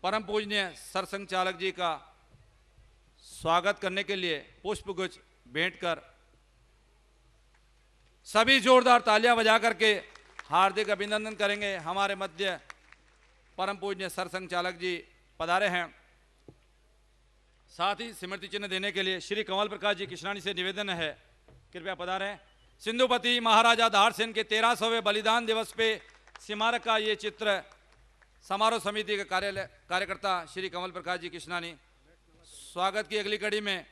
परम पूजनीय सरसंघ चालक जी का स्वागत करने के लिए पुष्पगुच्छ भेंट कर सभी जोरदार तालियां बजा करके हार्दिक अभिनंदन करेंगे। हमारे मध्य परम पूजनीय सरसंघ चालक जी पधारे हैं। साथ ही स्मृति चिन्ह देने के लिए श्री कमल प्रकाश जी कृष्णानी से निवेदन है, कृपया पधारें। सिंधुपति महाराजा दाहरसेन के 1300वें बलिदान दिवस पे स्मारक का ये चित्र समारोह समिति के कार्यकर्ता श्री कमल प्रकाश जी कृष्णानी। स्वागत की अगली कड़ी में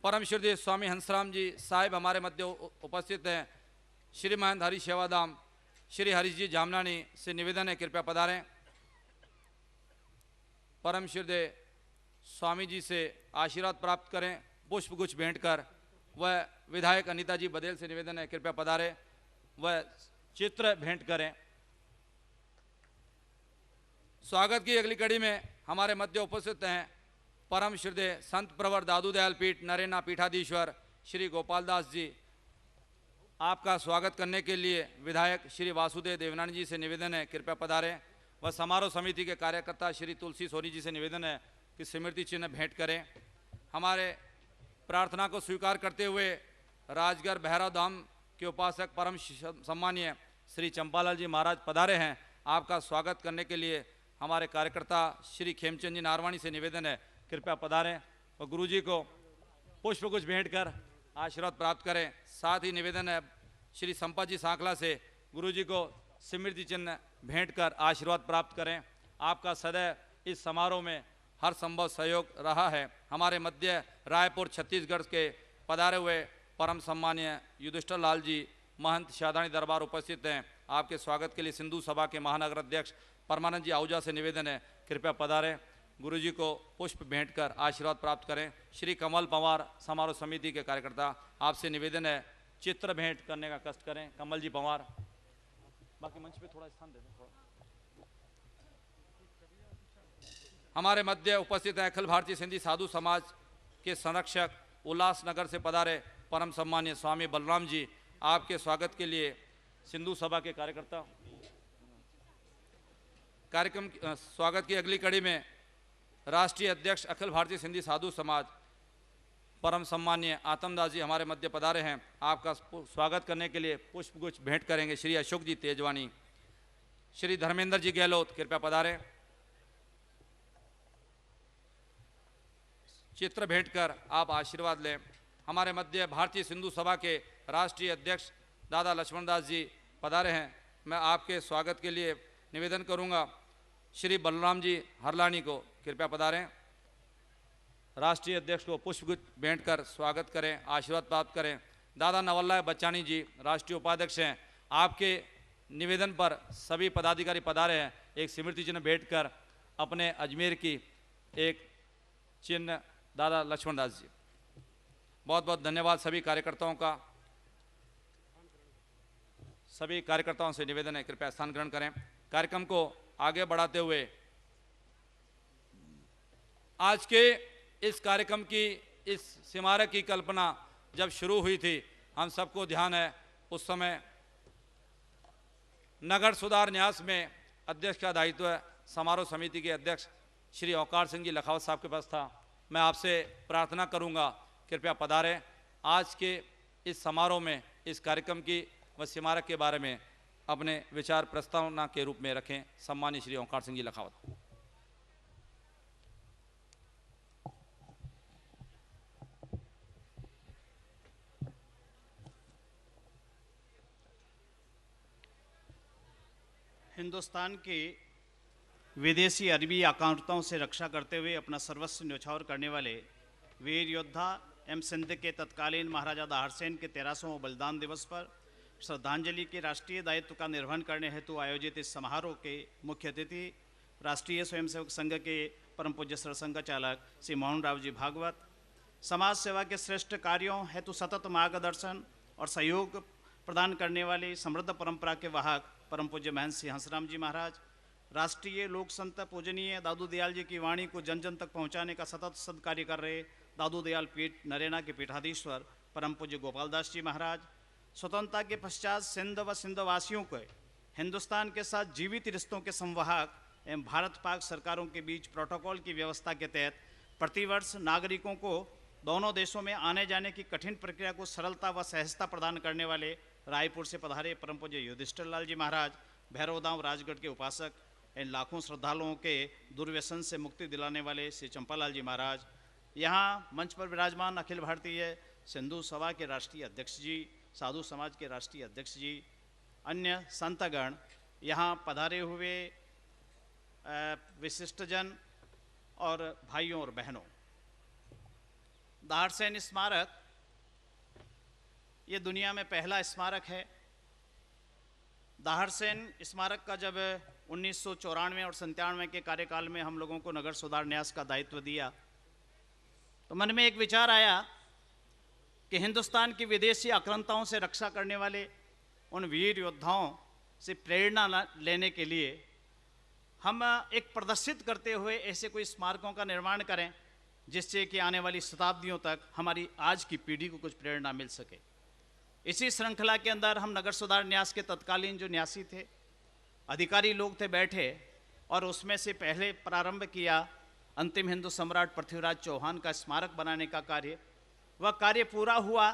परम श्रद्धेय स्वामी हंसराम जी साहिब हमारे मध्य उपस्थित हैं। श्री महंत हरि सेवाधाम श्री हरीश जी जामनानी से निवेदन है, कृपया पधारें। परम श्रद्धेय स्वामी जी से आशीर्वाद प्राप्त करें, पुष्पगुच्छ भेंट कर। वह विधायक अनीता जी बदेल से निवेदन है, कृपया पधारें, वह चित्र भेंट करें। स्वागत की अगली कड़ी में हमारे मध्य उपस्थित हैं परम श्रद्धेय संत प्रवर दादू दयाल पीठ नरेना पीठाधीश्वर श्री गोपाल दास जी। आपका स्वागत करने के लिए विधायक श्री वासुदेव देवनानी जी से निवेदन है, कृपया पधारें। वह समारोह समिति के कार्यकर्ता श्री तुलसी सोनी जी से निवेदन है कि स्मृति चिन्ह भेंट करें। हमारे प्रार्थना को स्वीकार करते हुए राजगढ़ भैरव धाम के उपासक परम सम्मानीय श्री चंपालाल जी महाराज पधारे हैं। आपका स्वागत करने के लिए हमारे कार्यकर्ता श्री खेमचंद जी नारवाणी से निवेदन है, कृपया पधारें और गुरु जी को पुष्पगुच्छ भेंट कर आशीर्वाद प्राप्त करें। साथ ही निवेदन है श्री संपत जी सांकला से गुरु जी को स्मृति चिन्ह भेंट कर आशीर्वाद प्राप्त करें। आपका सदैव इस समारोह में हर संभव सहयोग रहा है। हमारे मध्य रायपुर छत्तीसगढ़ के पधारे हुए परम सम्मानीय युधिष्ठिर लाल जी महंत शादानी दरबार उपस्थित हैं। आपके स्वागत के लिए सिंधु सभा के महानगर अध्यक्ष परमानंद जी आहूजा से निवेदन है, कृपया पधारें, गुरु जी को पुष्प भेंट कर आशीर्वाद प्राप्त करें। श्री कमल पंवार समारोह समिति के कार्यकर्ता, आपसे निवेदन है चित्र भेंट करने का कष्ट करें। कमल जी पंवार, बाकी मंच पे थोड़ा स्थान दे दें। हमारे मध्य उपस्थित है अखिल भारतीय सिंधी साधु समाज के संरक्षक उल्लासनगर से पधारे परम सम्मानीय स्वामी बलराम जी। आपके स्वागत के लिए सिंधु सभा के कार्यकर्ता कार्यक्रम स्वागत की अगली कड़ी में राष्ट्रीय अध्यक्ष अखिल भारतीय सिंधी साधु समाज परम सम्मानीय आत्मदास जी हमारे मध्य पधारे हैं। आपका स्वागत करने के लिए पुष्पगुच्छ भेंट करेंगे श्री अशोक जी तेजवानी। श्री धर्मेंद्र जी गहलोत, कृपया पधारें, चित्र भेंट कर आप आशीर्वाद लें। हमारे मध्य भारतीय सिंधु सभा के राष्ट्रीय अध्यक्ष दादा लक्ष्मण दास जी पधारे हैं। मैं आपके स्वागत के लिए निवेदन करूंगा श्री बलराम जी हरलानी को, कृपया पधारें। राष्ट्रीय अध्यक्ष को पुष्पगुच्छ भेंट कर स्वागत करें, आशीर्वाद प्राप्त करें। दादा नवल्ला बच्चानी जी राष्ट्रीय उपाध्यक्ष हैं। आपके निवेदन पर सभी पदाधिकारी पधारे हैं। एक स्मृति चिन्ह भेंट कर अपने अजमेर की एक चिन्ह दादा लक्ष्मण दास जी। बहुत बहुत धन्यवाद सभी कार्यकर्ताओं का। सभी कार्यकर्ताओं से निवेदन है, कृपया स्थान ग्रहण करें। कार्यक्रम को आगे बढ़ाते हुए आज के इस कार्यक्रम की, इस स्मारक की कल्पना जब शुरू हुई थी, हम सबको ध्यान है उस समय नगर सुधार न्यास में अध्यक्ष का दायित्व समारोह समिति के अध्यक्ष श्री औकार सिंह जी लखावत साहब के पास था। मैं आपसे प्रार्थना करूंगा, कृपया पधारें। आज के इस समारोह में इस कार्यक्रम की व स्मारक के बारे में अपने विचार प्रस्तावना के रूप में रखें। सम्मानित श्री औकार सिंह जी लखावत। हिंदुस्तान के विदेशी अरबी आक्रामकताओं से रक्षा करते हुए अपना सर्वस्व न्यौछावर करने वाले वीर योद्धा एम सिंध के तत्कालीन महाराजा दाहरसेन के 1300वें बलिदान दिवस पर श्रद्धांजलि के राष्ट्रीय दायित्व का निर्वहन करने हेतु आयोजित इस समारोह के मुख्य अतिथि राष्ट्रीय स्वयंसेवक संघ के परम पूज्य सरसंघ चालक श्री मोहन राव जी भागवत, समाज सेवा के श्रेष्ठ कार्यों हेतु सतत मार्गदर्शन और सहयोग प्रदान करने वाली समृद्ध परंपरा के वाहक परम पूज्य महंत श्री हंसराम जी महाराज, राष्ट्रीय लोक संत पूजनीय दादू दयाल जी की वाणी को जन जन तक पहुंचाने का सतत सदकार्य कर रहे दादू दयाल पीठ नरेना के पीठाधीश्वर परम पूज्य गोपाल दास जी महाराज, स्वतंत्रता के पश्चात सिंध व सिंधवासियों को हिंदुस्तान के साथ जीवित रिश्तों के संवाहक एवं भारत पाक सरकारों के बीच प्रोटोकॉल की व्यवस्था के तहत प्रतिवर्ष नागरिकों को दोनों देशों में आने जाने की कठिन प्रक्रिया को सरलता व सहजता प्रदान करने वाले रायपुर से पधारे परम पूज्य युधिष्ठिर लाल जी महाराज, भैरवधाम राजगढ़ के उपासक इन लाखों श्रद्धालुओं के दुर्व्यसन से मुक्ति दिलाने वाले श्री चंपालाल जी महाराज, यहाँ मंच पर विराजमान अखिल भारतीय सिंधु सभा के राष्ट्रीय अध्यक्ष जी, साधु समाज के राष्ट्रीय अध्यक्ष जी, अन्य संतगण, यहाँ पधारे हुए विशिष्टजन और भाइयों और बहनों, दाहरसेन स्मारक ये दुनिया में पहला स्मारक है। दाहरसेन स्मारक का जब 1994 और 97 के कार्यकाल में हम लोगों को नगर सुधार न्यास का दायित्व दिया तो मन में एक विचार आया कि हिंदुस्तान की विदेशी आक्रांताओं से रक्षा करने वाले उन वीर योद्धाओं से प्रेरणा लेने के लिए हम एक प्रदर्शित करते हुए ऐसे कोई स्मारकों का निर्माण करें जिससे कि आने वाली शताब्दियों तक हमारी आज की पीढ़ी को कुछ प्रेरणा मिल सके। इसी श्रृंखला के अंदर हम नगर सुधार न्यास के तत्कालीन जो न्यासी थे, अधिकारी लोग थे बैठे, और उसमें से पहले प्रारंभ किया अंतिम हिंदू सम्राट पृथ्वीराज चौहान का स्मारक बनाने का कार्य। वह कार्य पूरा हुआ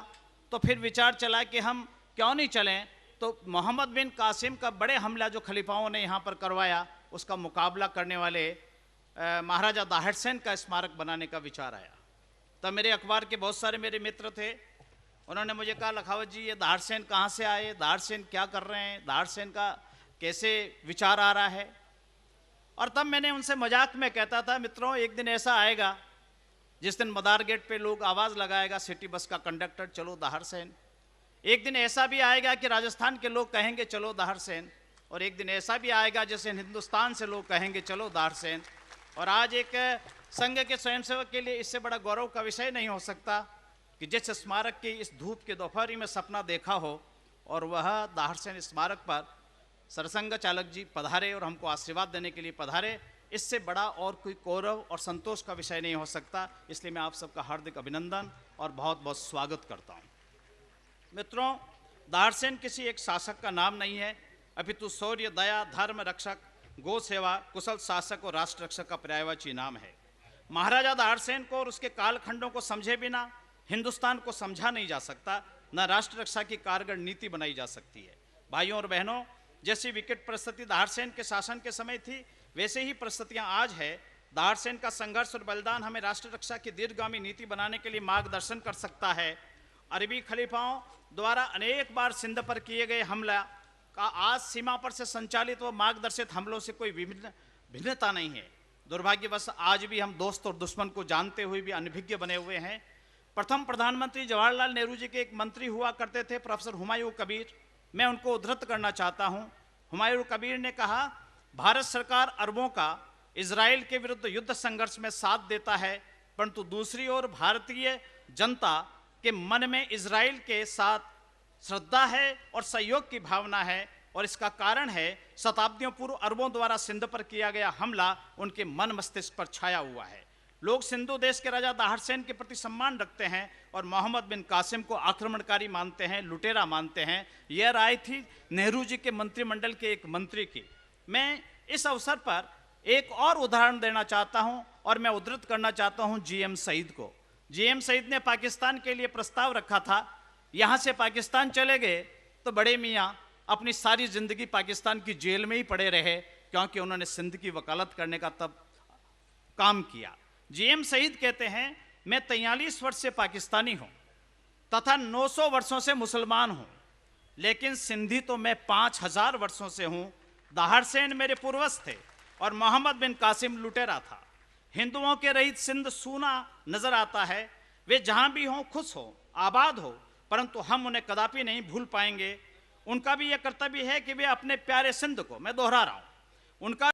तो फिर विचार चला कि हम क्यों नहीं चलें, तो मोहम्मद बिन कासिम का बड़े हमला जो खलीफाओं ने यहाँ पर करवाया उसका मुकाबला करने वाले महाराजा दाहरसेन का स्मारक बनाने का विचार आया। तब मेरे अखबार के बहुत सारे मेरे मित्र थे, उन्होंने मुझे कहा लखावत जी ये दाहरसेन कहाँ से आए, दाहरसेन क्या कर रहे हैं, दाहरसेन का कैसे विचार आ रहा है। और तब मैंने उनसे मजाक में कहता था, मित्रों एक दिन ऐसा आएगा जिस दिन मदार गेट पे लोग आवाज़ लगाएगा सिटी बस का कंडक्टर चलो दाहरसेन। एक दिन ऐसा भी आएगा कि राजस्थान के लोग कहेंगे चलो दाहरसेन, और एक दिन ऐसा भी आएगा जैसे हिंदुस्तान से लोग कहेंगे चलो दाहरसेन। और आज एक संघ के स्वयंसेवक के लिए इससे बड़ा गौरव का विषय नहीं हो सकता कि जिस स्मारक की इस धूप के दोपहरी में सपना देखा हो और वह दाहरसेन स्मारक पर सरसंघ चालक जी पधारे और हमको आशीर्वाद देने के लिए पधारे, इससे बड़ा और कोई गौरव और संतोष का विषय नहीं हो सकता। इसलिए मैं आप सबका हार्दिक अभिनंदन और बहुत बहुत स्वागत करता हूँ। मित्रों, दाहरसेन किसी एक शासक का नाम नहीं है, अपितु शौर्य, दया, धर्म रक्षक, गौ सेवा, कुशल शासक और राष्ट्र रक्षक का पर्यायवाची नाम है। महाराजा दाहरसेन को और उसके कालखंडों को समझे बिना हिंदुस्तान को समझा नहीं जा सकता, न राष्ट्र रक्षा की कारगर नीति बनाई जा सकती है। भाइयों और बहनों, जैसी विकट परिस्थिति दाहरसेन के शासन के समय थी वैसे ही परिस्थितियां आज है। दाहरसेन का संघर्ष और बलिदान हमें राष्ट्र रक्षा की दीर्घगामी नीति बनाने के लिए मार्गदर्शन कर सकता है। अरबी खलीफाओं द्वारा अनेक बार सिंध पर किए गए हमला का आज सीमा पर से संचालित व मार्गदर्शित हमलों से कोई भिन्नता नहीं है। दुर्भाग्यवश आज भी हम दोस्त और दुश्मन को जानते हुए भी अनभिज्ञ बने हुए हैं। प्रथम प्रधानमंत्री जवाहरलाल नेहरू जी के एक मंत्री हुआ करते थे प्रोफेसर हुमायूं कबीर, मैं उनको उद्धृत करना चाहता हूं। हुमायूं कबीर ने कहा, भारत सरकार अरबों का इजराइल के विरुद्ध युद्ध संघर्ष में साथ देता है, परंतु दूसरी ओर भारतीय जनता के मन में इजराइल के साथ श्रद्धा है और सहयोग की भावना है, और इसका कारण है शताब्दियों पूर्व अरबों द्वारा सिंध पर किया गया हमला उनके मन मस्तिष्क पर छाया हुआ है। लोग सिंधु देश के राजा दाहरसेन के प्रति सम्मान रखते हैं और मोहम्मद बिन कासिम को आक्रमणकारी मानते हैं, लुटेरा मानते हैं। यह राय थी नेहरू जी के मंत्रिमंडल के एक मंत्री की। मैं इस अवसर पर एक और उदाहरण देना चाहता हूं और मैं उद्धृत करना चाहता हूं जीएम सईद को। जीएम सईद ने पाकिस्तान के लिए प्रस्ताव रखा था, यहां से पाकिस्तान चले गए तो बड़े मियाँ अपनी सारी जिंदगी पाकिस्तान की जेल में ही पड़े रहे, क्योंकि उन्होंने सिंध की वकालत करने का तब काम किया। जीएम सईद कहते हैं, मैं 43 वर्ष से पाकिस्तानी हूं तथा 900 वर्षों से मुसलमान हूं, लेकिन सिंधी तो मैं 5000 वर्षों से हूं। दाहरसेन मेरे पूर्वज थे और मोहम्मद बिन कासिम लुटेरा था। हिंदुओं के रहित सिंध सूना नजर आता है। वे जहां भी हों खुश हो, आबाद हो, परंतु हम उन्हें कदापि नहीं भूल पाएंगे। उनका भी यह कर्तव्य है कि वे अपने प्यारे सिंध को, मैं दोहरा रहा हूं, उनका